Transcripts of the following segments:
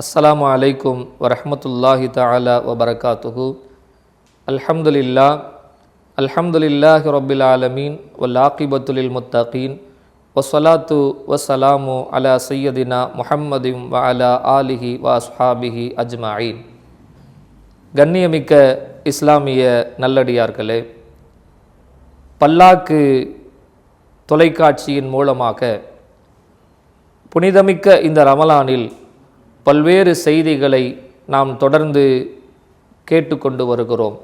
அஸ்ஸலாமு அலைக்கும் வரஹ்மத்துல்லாஹி தஆலா வபரகாத்துஹு. அல்ஹம்துலில்லாஹி ரப்பில் ஆலமீன் வல் ஆகிபத்து லில் முத்தகீன் வஸ்ஸலாத்து வஸ்ஸலாமு அலா சய்யதினா முஹம்மதின் வ அலா ஆலிஹி வ அஸ்ஹாபிஹி அஜ்மஈன். கண்ணியமிக்க இஸ்லாமிய நல்லடியார்களே, பல்லாக்கு தொலைக்காட்சியின் மூலமாக புனிதமிக்க இந்த ரமலானில் பல்வேறு செய்திகளை நாம் தொடர்ந்து கேட்டுக்கொண்டு வருகிறோம்.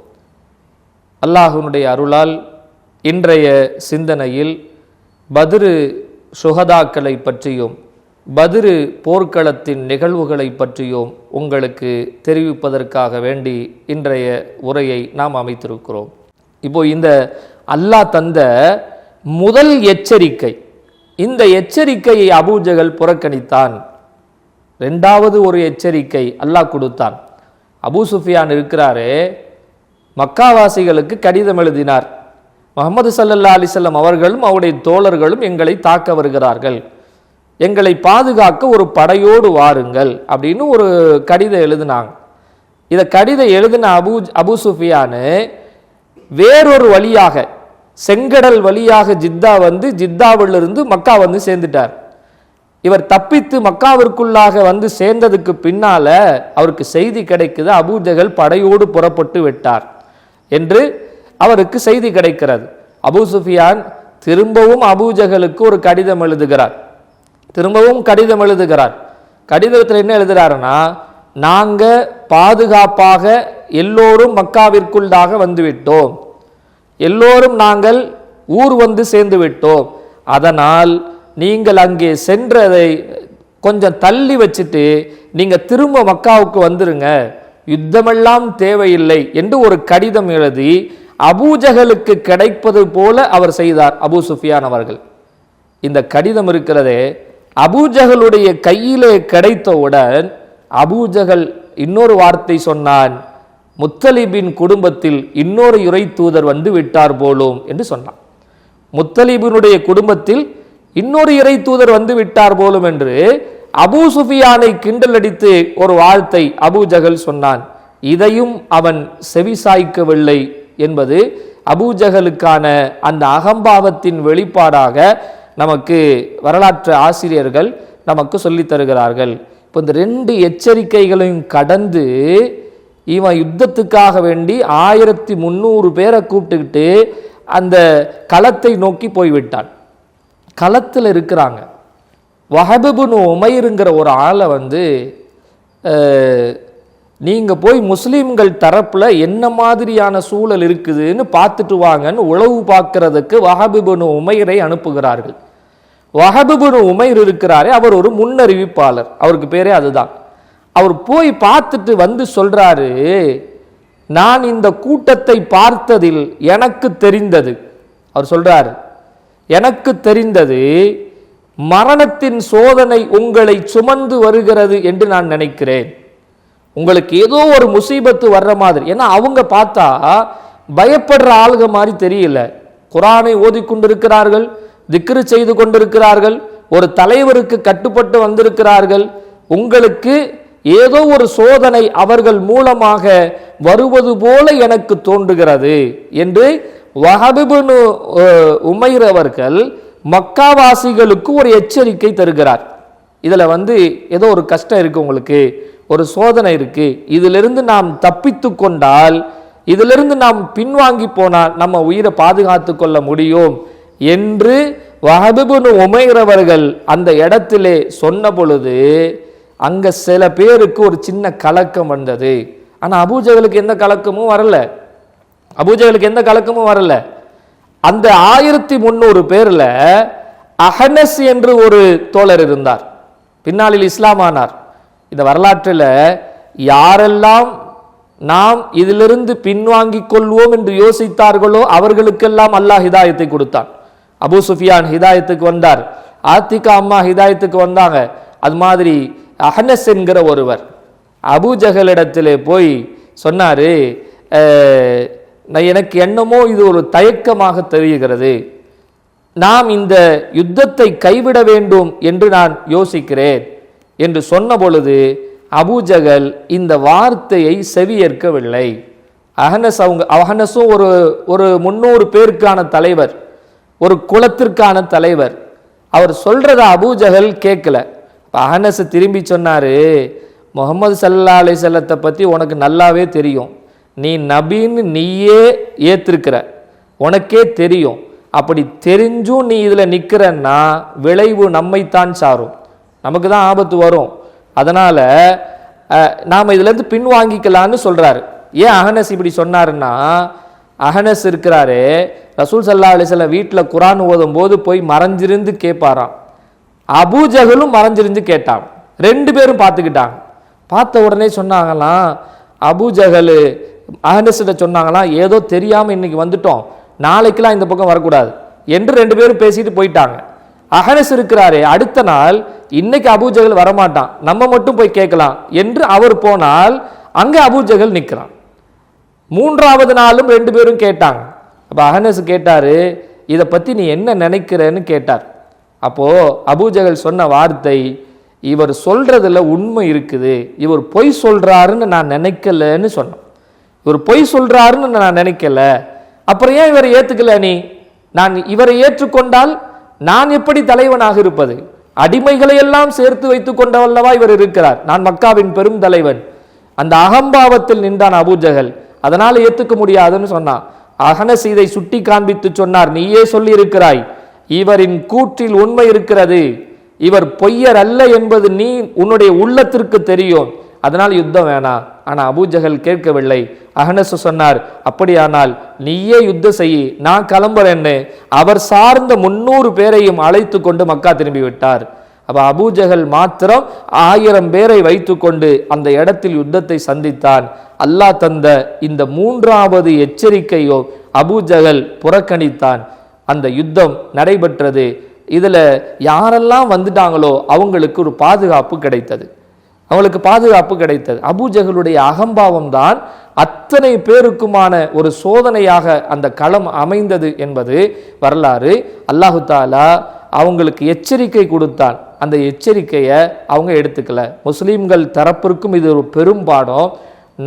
அல்லாஹ்வுடைய அருளால் இன்றைய சிந்தனையில் பத்ரு சுஹதாக்களை பற்றியும் பத்ரு போர்க்களத்தின் நிகழ்வுகளை பற்றியும் உங்களுக்கு தெரிவிப்பதற்காக வேண்டி இன்றைய உரையை நாம் அமைத்திருக்கிறோம். இப்போ இந்த அல்லாஹ் தந்த முதல் எச்சரிக்கை, இந்த எச்சரிக்கையை அபூஜஹல் புறக்கணித்தான். ரெண்டாவது ஒரு எச்சரிக்கை அல்லாஹ் கொடுத்தான். அபூ சுஃபியான் இருக்கிறாரே, மக்காவாசிகளுக்கு கடிதம் எழுதினார். முஹம்மது ஸல்லல்லாஹு அலைஹி வஸல்லம் அவர்களும் அவருடைய தோழர்களும் எங்களை தாக்க வருகிறார்கள், எங்களை பாதுகாக்க ஒரு படையோடு வாருங்கள் அப்படின்னு ஒரு கடிதம் எழுதினாங்க. இதை கடிதம் எழுதின அபூ சுஃபியான் வேறொரு வழியாக, செங்கடல் வழியாக ஜித்தா வந்து ஜித்தாவிலிருந்து மக்கா வந்து சேர்ந்துட்டார். இவர் தப்பித்து மக்காவிற்குள்ளாக வந்து சேர்ந்ததுக்கு பின்னால அவருக்கு செய்தி கிடைக்குது, அபூஜஹல் படையோடு புறப்பட்டு விட்டார் என்று அவருக்கு செய்தி கிடைக்கிறது. அபூ சுஃபியான் திரும்பவும் அபூஜஹலுக்கு ஒரு கடிதம் எழுதுகிறார். கடிதத்தில் என்ன எழுதுறாருன்னா, நாங்க பாதுகாப்பாக எல்லோரும் மக்காவிற்குள்ளாக வந்துவிட்டோம், எல்லோரும் நாங்கள் ஊர் வந்து சேர்ந்து விட்டோம், அதனால் நீங்கள் அங்கே சென்றதை கொஞ்சம் தள்ளி வச்சுட்டு நீங்க திரும்ப மக்காவுக்கு வந்துருங்க, யுத்தமெல்லாம் தேவையில்லை என்று ஒரு கடிதம் எழுதி அபூஜஹலுக்கு கிடைப்பது போல அவர் செய்தார் அபூ சுஃபியான் அவர்கள். இந்த கடிதம் இருக்கிறதே, அபூஜஹலுடைய கையிலே கிடைத்தவுடன் அபூஜஹல் இன்னொரு வார்த்தை சொன்னான், முத்தலிபின் குடும்பத்தில் இன்னொரு இறை தூதர் வந்து விட்டார் போலும் என்று சொன்னான். முத்தலிபினுடைய குடும்பத்தில் இன்னொரு இறை தூதர் வந்து விட்டார் போலும் என்று அபூ சுஃபியானை கிண்டல் அடித்து ஒரு வார்த்தை அபூஜஹல் சொன்னான். இதையும் அவன் செவிசாய்க்கவில்லை என்பது அபூஜஹலுக்கான அந்த அகம்பாவத்தின் வெளிப்பாடாக நமக்கு வரலாற்று ஆசிரியர்கள் நமக்கு சொல்லித் தருகிறார்கள். இப்போ இந்த ரெண்டு எச்சரிக்கைகளையும் கடந்து இவன் யுத்தத்துக்காக வேண்டி 1300 பேரை கூப்பிட்டுக்கிட்டு அந்த களத்தை நோக்கி போய்விட்டான். களத்தில் இருக்கிறாங்க. வஹப் இப்னு உமைருங்கிற ஒரு ஆளை வந்து நீங்கள் போய் முஸ்லீம்கள் தரப்பில் என்ன மாதிரியான சூழல் இருக்குதுன்னு பார்த்துட்டு வாங்கன்னு உளவு பார்க்கறதுக்கு வஹப் இப்னு உமைரை அனுப்புகிறார்கள். வஹப் இப்னு உமைர் இருக்கிறாரே, அவர் ஒரு முன்னறிவிப்பாளர், அவருக்கு பேரே அதுதான். அவர் போய் பார்த்துட்டு வந்து சொல்றாரு, நான் இந்த கூட்டத்தை பார்த்ததில் எனக்கு தெரிந்தது, அவர் சொல்றாரு, எனக்கு தெரிந்தது மரணத்தின் சோதனை உங்களை சுமந்து வருகிறது என்று நான் நினைக்கிறேன். உங்களுக்கு ஏதோ ஒரு முசீபத்து வர்ற மாதிரி. ஏன்னா அவங்க பார்த்தா பயப்படுற ஆளுக மாதிரி தெரியல. குர்ஆனை ஓதிக்கொண்டிருக்கிறார்கள், திக்ரு செய்து கொண்டிருக்கிறார்கள், ஒரு தலைவருக்கு கட்டுப்பட்டு வந்திருக்கிறார்கள். உங்களுக்கு ஏதோ ஒரு சோதனை அவர்கள் மூலமாக வருவது போல எனக்கு தோன்றுகிறது என்று வஹப் இப்னு உமைர் அவர்கள் மக்காவாசிகளுக்கு ஒரு எச்சரிக்கை தருகிறார். இதில் வந்து ஏதோ ஒரு கஷ்டம் இருக்கு, உங்களுக்கு ஒரு சோதனை இருக்கு, இதிலிருந்து நாம் தப்பித்து கொண்டால், இதிலிருந்து நாம் பின்வாங்கி போனால் நம்ம உயிரை பாதுகாத்து கொள்ள முடியும் என்று வஹப் இப்னு உமைர் அவர்கள் அந்த இடத்திலே சொன்ன பொழுது அங்க சில பேருக்கு ஒரு சின்ன கலக்கம் வந்தது. ஆனா அபூஜஹலுக்கு எந்த கலக்கமும் வரல. அந்த 1300 பேர்ல அஹ்னஸ் என்று ஒரு தோழர் இருந்தார், பின்னாளில் இஸ்லாமானார். இந்த வரலாற்றில் யாரெல்லாம் நாம் இதிலிருந்து பின்வாங்கிக் கொள்வோம் என்று யோசித்தார்களோ அவர்களுக்கெல்லாம் அல்லாஹ் ஹிதாயத்தை கொடுத்தான். அபூ சுஃபியான் ஹிதாயத்துக்கு வந்தார், ஆத்திகா அம்மா ஹிதாயத்துக்கு வந்தாங்க. அது மாதிரி அஹ்னஸ் என்கிற ஒருவர் அபூஜஹலிடத்திலே போய் சொன்னாரு, எனக்கு என்னமோ இது ஒரு தயக்கமாக தெரிகிறது, நாம் இந்த யுத்தத்தை கைவிட வேண்டும் என்று நான் யோசிக்கிறேன் என்று சொன்ன பொழுது அபூஜகல் இந்த வார்த்தையை செவியேற்கவில்லை. அஹனஸும் ஒரு 300 பேருக்கான தலைவர், ஒரு குலத்திற்கான தலைவர். அவர் சொல்றத அபூஜகல் கேட்கல. அஹனஸ் திரும்பி சொன்னாரு, முகமது ஸல்லல்லாஹு அலைஹி வஸல்லத்தை பற்றி உனக்கு நல்லாவே தெரியும், நீ நபின்னு நீயே ஏற்றிருக்கிற, உனக்கே தெரியும். அப்படி தெரிஞ்சும் நீ இதில் நிற்கிறன்னா விளைவு நம்மைத்தான் சாரும், நமக்கு தான் ஆபத்து வரும். அதனால் நாம் இதிலேருந்து பின்வாங்கிக்கலான்னு சொல்கிறாரு. ஏன் அஹனஸ் இப்படி சொன்னாருன்னா, அஹனஸ் இருக்கிறாரு, ரசூல் ஸல்லல்லாஹு அலைஹி வஸல்லம் வீட்டில் குர்ஆன் ஓதும் போது போய் மறைஞ்சிருந்து கேட்பாராம். அபூஜகலும் மறைஞ்சிருந்து கேட்டான். 2 பேரும் பார்த்துக்கிட்டாங்க. பார்த்த உடனே சொன்னாங்களாம், அபூஜகல் அஹனஸ்கிட்ட சொன்னாங்களாம், ஏதோ தெரியாமல் இன்னைக்கு வந்துட்டோம், நாளைக்கெல்லாம் இந்த பக்கம் வரக்கூடாது என்று 2 பேரும் பேசிட்டு போயிட்டாங்க. அஹனஸ் இருக்கிறாரே, அடுத்த நாள் இன்னைக்கு அபூஜகல் வரமாட்டான், நம்ம மட்டும் போய் கேட்கலாம் என்று அவர் போனால் அங்கே அபூஜகல் நிற்கிறான். 3வது நாளும் 2 பேரும் கேட்டாங்க. அப்போ அஹனஸ் கேட்டாரு, இதை பற்றி நீ என்ன நினைக்கிறன்னு கேட்டார். அப்போ அபூஜகல் சொன்ன வார்த்தை, இவர் சொல்றதுல உண்மை இருக்குது, இவர் பொய் சொல்றாருன்னு நான் நினைக்கலன்னு சொன்னான். இவர் பொய் சொல்றாருன்னு நான் நினைக்கல, அப்புறம் ஏன் இவரை ஏத்துக்கல நீ? நான் இவரை ஏற்றுக்கொண்டால் நான் எப்படி தலைவனாக இருப்பது? அடிமைகளை எல்லாம் சேர்த்து வைத்துக் கொண்டவல்லவா இவர் இருக்கிறார், நான் மக்காவின் பெரும் தலைவன். அந்த அகம்பாவத்தில் நின்றான் அபூஜகல், அதனால ஏத்துக்க முடியாதுன்னு சொன்னான். அஹனஸ் இதை சுட்டி காண்பித்து சொன்னார், நீயே சொல்லி இருக்கிறாய், இவரின் கூற்றில் உண்மை இருக்கிறது, இவர் பொய்யர் அல்ல என்பது நீ உன்னுடைய உள்ளத்திற்கு தெரியும், அதனால் யுத்தம் வேணாம். ஆனால் அபூஜகல் கேட்கவில்லை. அஹனஸ் சொன்னார், அப்படியானால் நீயே யுத்தம் செய்ய, நான் கிளம்புறேன்னு அவர் சார்ந்த 300 பேரையும் அழைத்து கொண்டு மக்கா திரும்பி விட்டார். அப்ப அபூஜகல் மாத்திரம் 1000 பேரை வைத்து கொண்டு அந்த இடத்தில் யுத்தத்தை சந்தித்தான். அல்லாஹ் தந்த இந்த 3வது எச்சரிக்கையோ அபூஜகல் புறக்கணித்தான். அந்த யுத்தம் நடைபெற்றது. இதுல யாரெல்லாம் வந்துட்டாங்களோ அவங்களுக்கு ஒரு பாதுகாப்பு கிடைத்தது, அவங்களுக்கு பாதுகாப்பு கிடைத்தது. அபூஜகலுடைய அகம்பாவம் தான் அத்தனை பேருக்குமான ஒரு சோதனையாக அந்த களம் அமைந்தது என்பது வரலாறு. அல்லாஹு தாலா அவங்களுக்கு எச்சரிக்கை கொடுத்தான், அந்த எச்சரிக்கையை அவங்க எடுத்துக்கல. முஸ்லீம்கள் தரப்பிற்கும் இது ஒரு பெரும் பாடம்.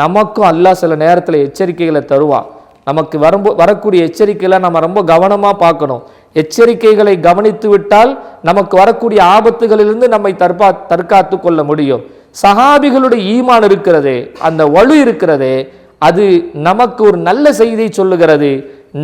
நமக்கும் அல்லாஹ் சில நேரத்தில் எச்சரிக்கைகளை தருவான். நமக்கு வரக்கூடிய எச்சரிக்கைகளை நம்ம ரொம்ப கவனமாக பார்க்கணும். எச்சரிக்கைகளை கவனித்து விட்டால் நமக்கு வரக்கூடிய ஆபத்துகளிலிருந்து நம்மை தற்காத்து கொள்ள முடியும். சஹாபிகளுடைய ஈமான் இருக்கிறதே, அந்த வலு இருக்கிறதே, அது நமக்கு ஒரு நல்ல செய்தியை சொல்லுகிறது.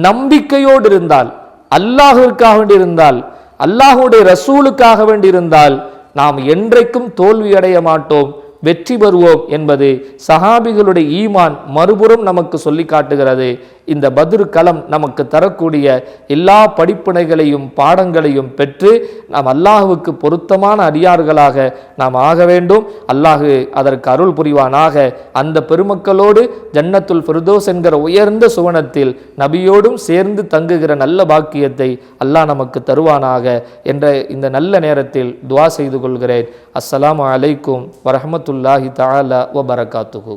நம்பிக்கையோடு இருந்தால், அல்லாஹுக்காக வேண்டி இருந்தால், அல்லாஹுடைய ரசூலுக்காக வேண்டி இருந்தால் நாம் என்றைக்கும் தோல்வி அடைய மாட்டோம், வெற்றி பெறுவோம் என்பது சஹாபிகளுடைய ஈமான் மறுபுறம் நமக்கு சொல்லி காட்டுகிறது. இந்த பத்ர் களம் நமக்கு தரக்கூடிய எல்லா படிப்பினைகளையும் பாடங்களையும் பெற்று நாம் அல்லாஹுவுக்கு பொருத்தமான அடியார்களாக நாம் ஆக வேண்டும். அல்லாஹு அதற்கு அருள் புரிவானாக. அந்த பெருமக்களோடு ஜன்னத்துல் ஃபிர்தௌஸ் என்கிற உயர்ந்த சுவனத்தில் நபியோடும் சேர்ந்து தங்குகிற நல்ல பாக்கியத்தை அல்லாஹ் நமக்கு தருவானாக என்ற இந்த நல்ல நேரத்தில் துஆ செய்து கொள்கிறேன். அஸ்ஸலாமு அலைக்கும் வரஹ்மத்துல்லாஹி தஆலா வ பரகாத்துஹு.